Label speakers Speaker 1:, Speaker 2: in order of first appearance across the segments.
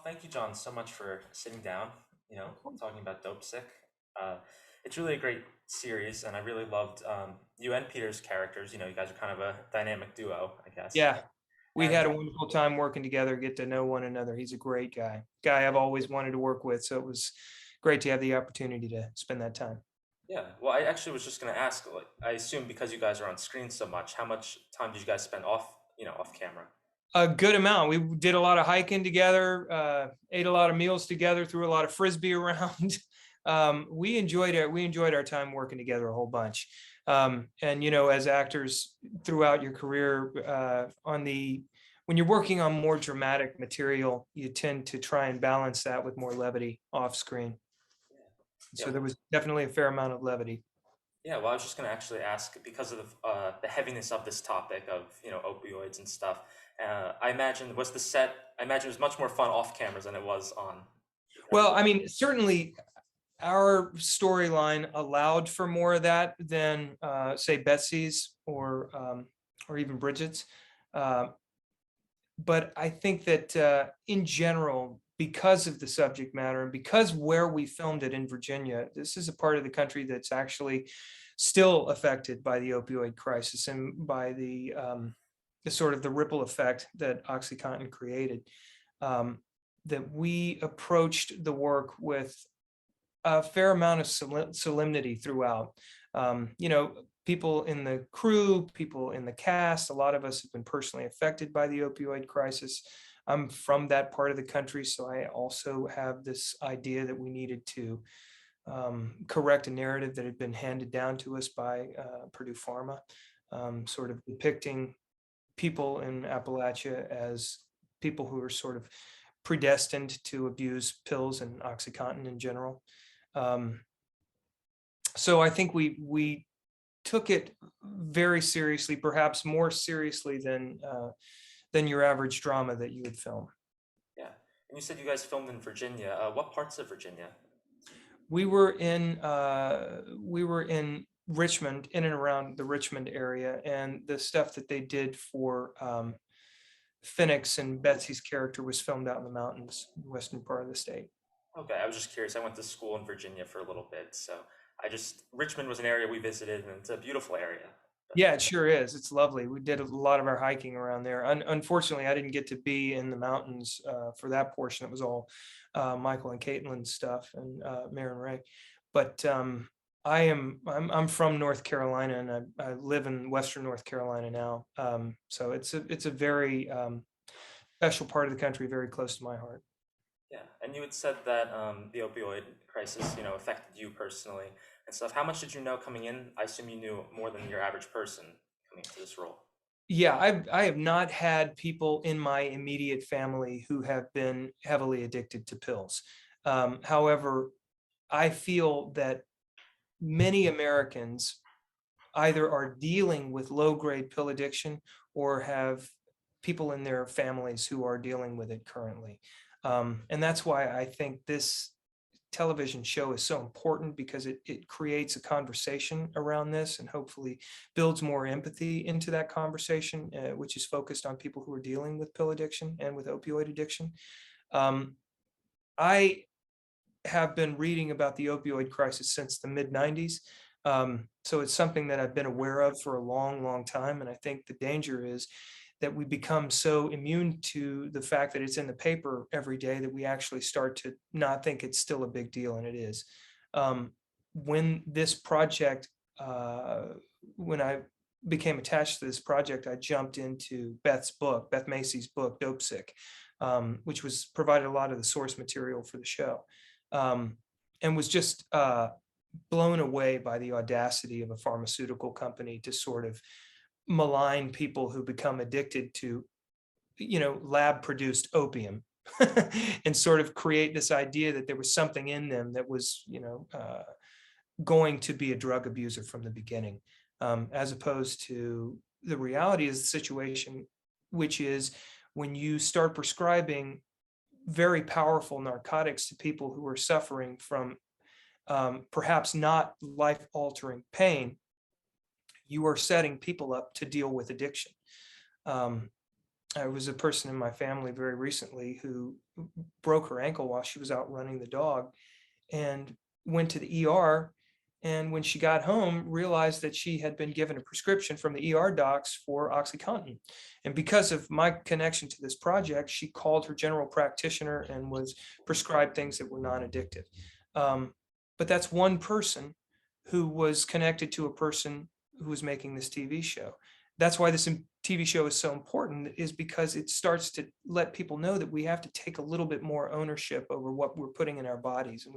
Speaker 1: Thank you, John, so much for sitting down,
Speaker 2: Of course.
Speaker 1: talking about Dopesick. Uh, it's really a great series, and I really loved you and Peter's characters. You guys are kind of a dynamic duo, I guess.
Speaker 2: Yeah, we
Speaker 1: And
Speaker 2: had a wonderful time working together, get to know one another. He's a great guy I've always wanted to work with. So it was great to have the opportunity to spend that time.
Speaker 1: yeah, well, I actually was just going to ask, like, I assume because you guys are on screen so much, how much time did you guys spend off camera?
Speaker 2: A good amount. We did a lot of hiking together, ate a lot of meals together, threw a lot of frisbee around. We enjoyed it. We enjoyed our time working together a whole bunch. And as actors throughout your career, when you're working on more dramatic material, you tend to try and balance that with more levity off screen.
Speaker 1: Yeah,
Speaker 2: So there was definitely a fair amount of levity.
Speaker 1: yeah. Well, I was just going to actually ask because of the heaviness of this topic of opioids and stuff. I imagine it was much more fun off cameras than it was on.
Speaker 2: Well, I mean, certainly our storyline allowed for more of that than, say, Betsy's or even Bridget's. Uh, but I think that in general, because of the subject matter and because where we filmed it in Virginia, this is a part of the country that's actually still affected by the opioid crisis and by the sort of the ripple effect that OxyContin created. Um, that we approached the work with a fair amount of solemnity throughout. People in the crew, people in the cast, a lot of us have been personally affected by the opioid crisis. I'm from that part of the country, so I also have this idea that we needed to correct a narrative that had been handed down to us by Purdue Pharma, sort of depicting people in Appalachia as people who are sort of predestined to abuse pills and OxyContin in general. Um, so I think we took it very seriously, perhaps more seriously than your average drama that you would film.
Speaker 1: Yeah. And you said you guys filmed in Virginia. What parts of Virginia?
Speaker 2: We were in Richmond, in and around the Richmond area, and the stuff that they did for Phoenix and Betsy's character was filmed out in the mountains, western part of the state.
Speaker 1: Okay, I was just curious. I went to school in Virginia for a little bit, so Richmond was an area we visited, and it's a beautiful area. But
Speaker 2: Yeah, it sure is. It's lovely. We did a lot of our hiking around there. Unfortunately, I didn't get to be in the mountains for that portion. It was all Michael and Caitlin's stuff and Maren Ray. But I'm from North Carolina, and I live in Western North Carolina now. So it's a very special part of the country, very close to my heart.
Speaker 1: yeah, and you had said that the opioid crisis, affected you personally and stuff. How much did you know coming in? I assume you knew more than your average person coming into this role.
Speaker 2: Yeah, I have not had people in my immediate family who have been heavily addicted to pills. However, I feel that many Americans either are dealing with low grade pill addiction or have people in their families who are dealing with it currently. And that's why I think this television show is so important, because it creates a conversation around this and hopefully builds more empathy into that conversation, which is focused on people who are dealing with pill addiction and with opioid addiction. Um, I have been reading about the opioid crisis since the mid 90s. So it's something that I've been aware of for a long, long time. And I think the danger is that we become so immune to the fact that it's in the paper every day that we actually start to not think it's still a big deal, and it is. Um, when this project, uh, when I became attached to this project, I jumped into Beth Macy's book, Dopesick, which was provided a lot of the source material for the show, um, and was just blown away by the audacity of a pharmaceutical company to sort of malign people who become addicted to, lab produced opium and sort of create this idea that there was something in them that was, going to be a drug abuser from the beginning, as opposed to the reality is the situation, which is when you start prescribing very powerful narcotics to people who are suffering from perhaps not life altering pain, you are setting people up to deal with addiction. Um, was a person in my family very recently who broke her ankle while she was out running the dog, and went to the ER. And when she got home, realized that she had been given a prescription from the ER docs for OxyContin. And because of my connection to this project, she called her general practitioner and was prescribed things that were non-addictive. But that's one person who was connected to a person who was making this TV show. That's why this TV show is so important, is because it starts to let people know that we have to take a little bit more ownership over what we're putting in our bodies. And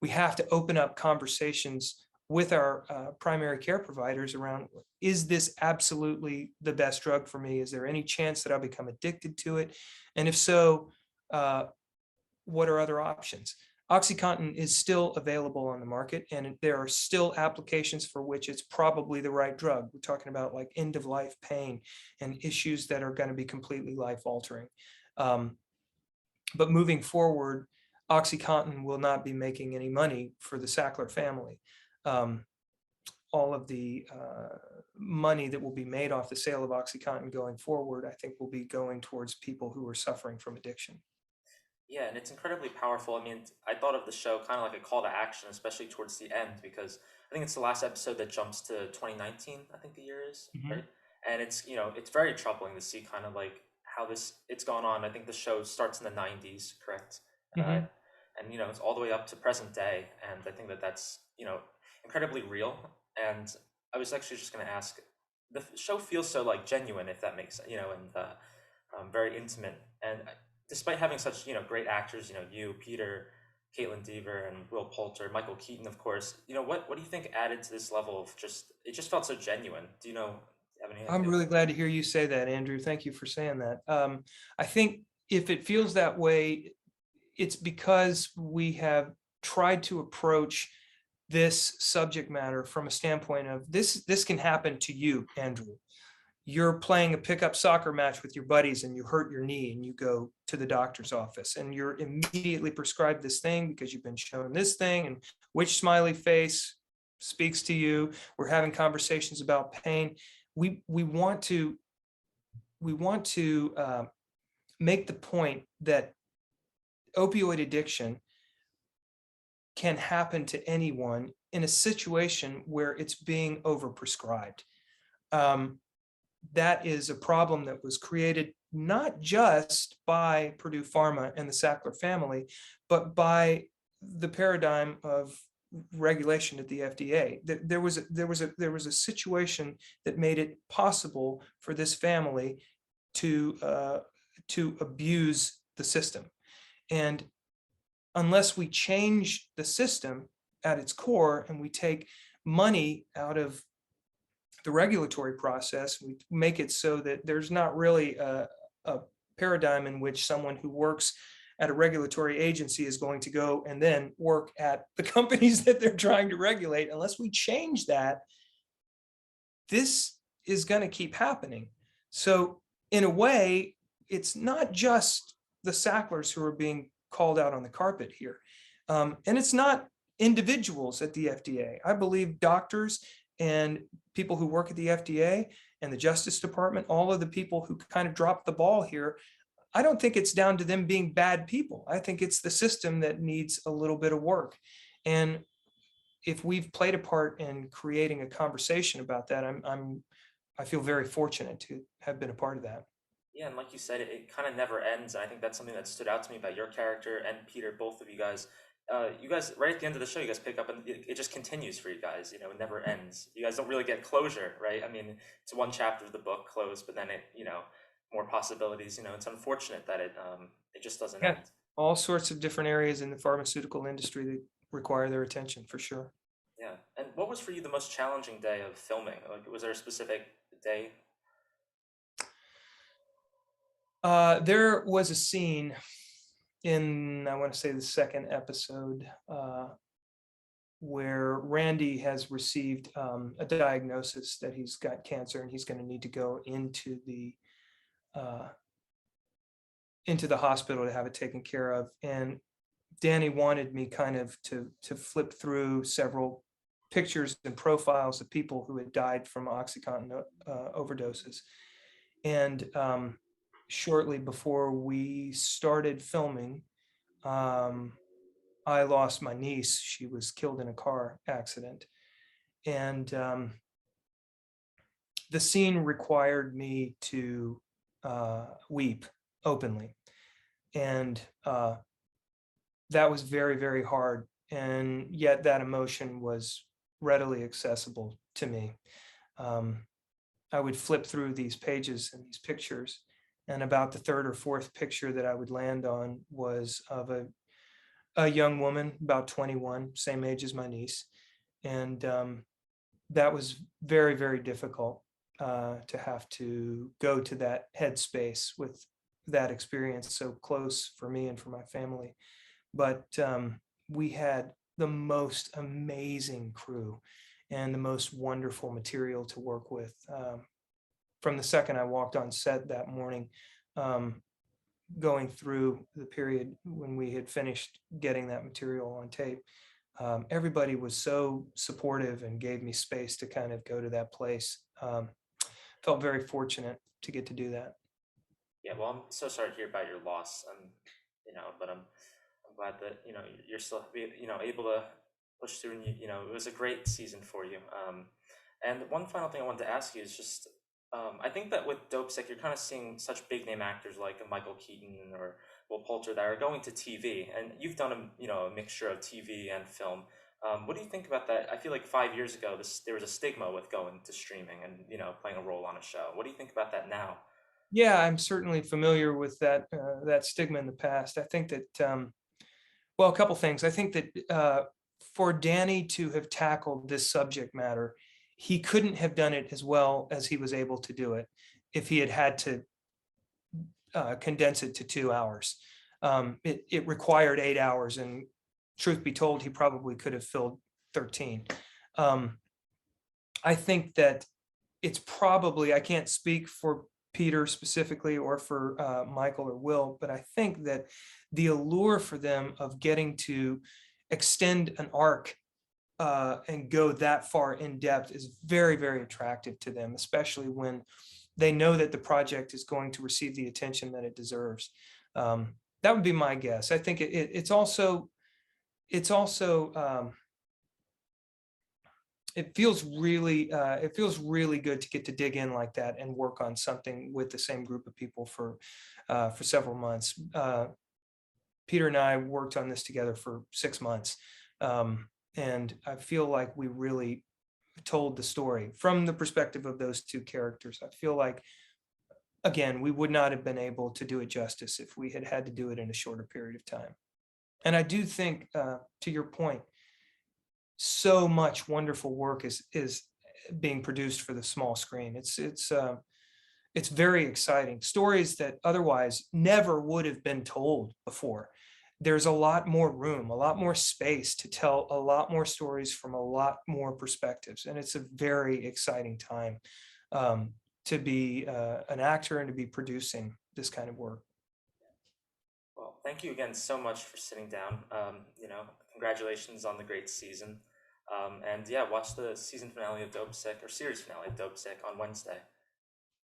Speaker 2: we have to open up conversations with our primary care providers around, is this absolutely the best drug for me? Is there any chance that I'll become addicted to it? And if so, what are other options? OxyContin is still available on the market, and there are still applications for which it's probably the right drug. We're talking about like end of life pain and issues that are going to be completely life altering. But moving forward, OxyContin will not be making any money for the Sackler family. All of the money that will be made off the sale of OxyContin going forward, I think, will be going towards people who are suffering from addiction.
Speaker 1: Yeah, and it's incredibly powerful. I mean, I thought of the show kind of like a call to action, especially towards the end, because I think it's the last episode that jumps to 2019, I think the year is,
Speaker 2: Mhm.
Speaker 1: right? And it's, it's very troubling to see kind of like how it's gone on. I think the show starts in the 90s, correct?
Speaker 2: Mhm.
Speaker 1: And, it's all the way up to present day. And I think that that's, incredibly real. And I was actually just going to ask, the show feels so like genuine, if that makes sense, and very intimate. And despite having such great actors, you, Peter, Caitlin Dever, and Will Poulter, Michael Keaton, of course, what do you think added to this level of just it just felt so genuine? Do you have any
Speaker 2: I'm
Speaker 1: idea?
Speaker 2: really glad to hear you say that, Andrew. Thank you for saying that. I think if it feels that way, it's because we have tried to approach this subject matter from a standpoint of this can happen to you, Andrew. You're playing a pickup soccer match with your buddies and you hurt your knee and you go to the doctor's office and you're immediately prescribed this thing because you've been shown this thing, and which smiley face speaks to you. We're having conversations about pain. We want to make the point that opioid addiction can happen to anyone in a situation where it's being overprescribed. That is a problem that was created not just by Purdue Pharma and the Sackler family, but by the paradigm of regulation at the FDA. There was a situation that made it possible for this family to abuse the system. And unless we change the system at its core and we take money out of the regulatory process, we make it so that there's not really a paradigm in which someone who works at a regulatory agency is going to go and then work at the companies that they're trying to regulate. Unless we change that, this is going to keep happening. So in a way, it's not just the Sacklers who are being called out on the carpet here. And it's not individuals at the FDA. I believe doctors and people who work at the FDA and the Justice Department, all of the people who kind of dropped the ball here, I don't think it's down to them being bad people. I think it's the system that needs a little bit of work. And if we've played a part in creating a conversation about that, I feel very fortunate to have been a part of that.
Speaker 1: Yeah, and like you said, it kind of never ends. And I think that's something that stood out to me about your character and Peter, both of you guys. You guys, right at the end of the show, you guys pick up and it just continues for you guys. It never ends. You guys don't really get closure, right? I mean, it's one chapter of the book closed, but then more possibilities. It's unfortunate that it just doesn't
Speaker 2: Yeah,
Speaker 1: end.
Speaker 2: all sorts of different areas in the pharmaceutical industry that require their attention, for sure.
Speaker 1: Yeah. And what was for you the most challenging day of filming? Like, was there a specific day?
Speaker 2: There was a scene in, I want to say, the second episode, where Randy has received a diagnosis that he's got cancer and he's going to need to go uh, into the hospital to have it taken care of. And Danny wanted me kind of to flip through several pictures and profiles of people who had died from OxyContin overdoses. And shortly before we started filming, I lost my niece. She was killed in a car accident. And the scene required me to weep openly. And that was very, very hard. And yet that emotion was readily accessible to me. Um, I would flip through these pages and these pictures, and about the third or fourth picture that I would land on was of a young woman, about 21, same age as my niece. And that was very, very difficult to have to go to that headspace with that experience so close for me and for my family. But we had the most amazing crew and the most wonderful material to work with. From the second I walked on set that morning, going through the period when we had finished getting that material on tape, everybody was so supportive and gave me space to kind of go to that place. Felt very fortunate to get to do that.
Speaker 1: Yeah, well, I'm so sorry to hear about your loss. But I'm glad that you're still able to push through, and it was a great season for you. And one final thing I wanted to ask you is just I think that with Dopesick, you're kind of seeing such big name actors like Michael Keaton or Will Poulter that are going to TV, and you've done a mixture of TV and film. What do you think about that? I feel like 5 years ago, there was a stigma with going to streaming and playing a role on a show. What do you think about that now?
Speaker 2: Yeah, I'm certainly familiar with that stigma in the past. I think that well, a couple things. I think that for Danny to have tackled this subject matter, he couldn't have done it as well as he was able to do it if he had had to condense it to 2 hours. It required 8 hours, and truth be told, he probably could have filled 13. I think that it's probably, I can't speak for Peter specifically or for Michael or Will, but I think that the allure for them of getting to extend an arc and go that far in depth is very, very attractive to them, especially when they know that the project is going to receive the attention that it deserves. That would be my guess. I think it's also it feels really good to get to dig in like that and work on something with the same group of people for several months. Peter and I worked on this together for 6 months, and I feel like we really told the story from the perspective of those two characters. I feel like, again, we would not have been able to do it justice if we had had to do it in a shorter period of time. And I do think, to your point, so much wonderful work is being produced for the small screen. It's very exciting. Stories that otherwise never would have been told before. There's a lot more room, a lot more space to tell a lot more stories from a lot more perspectives, and it's a very exciting time to be an actor and to be producing this kind of work.
Speaker 1: Well, thank you again so much for sitting down. Congratulations on the great season. And yeah, watch the season finale of Dopesick or series finale of Dopesick on Wednesday.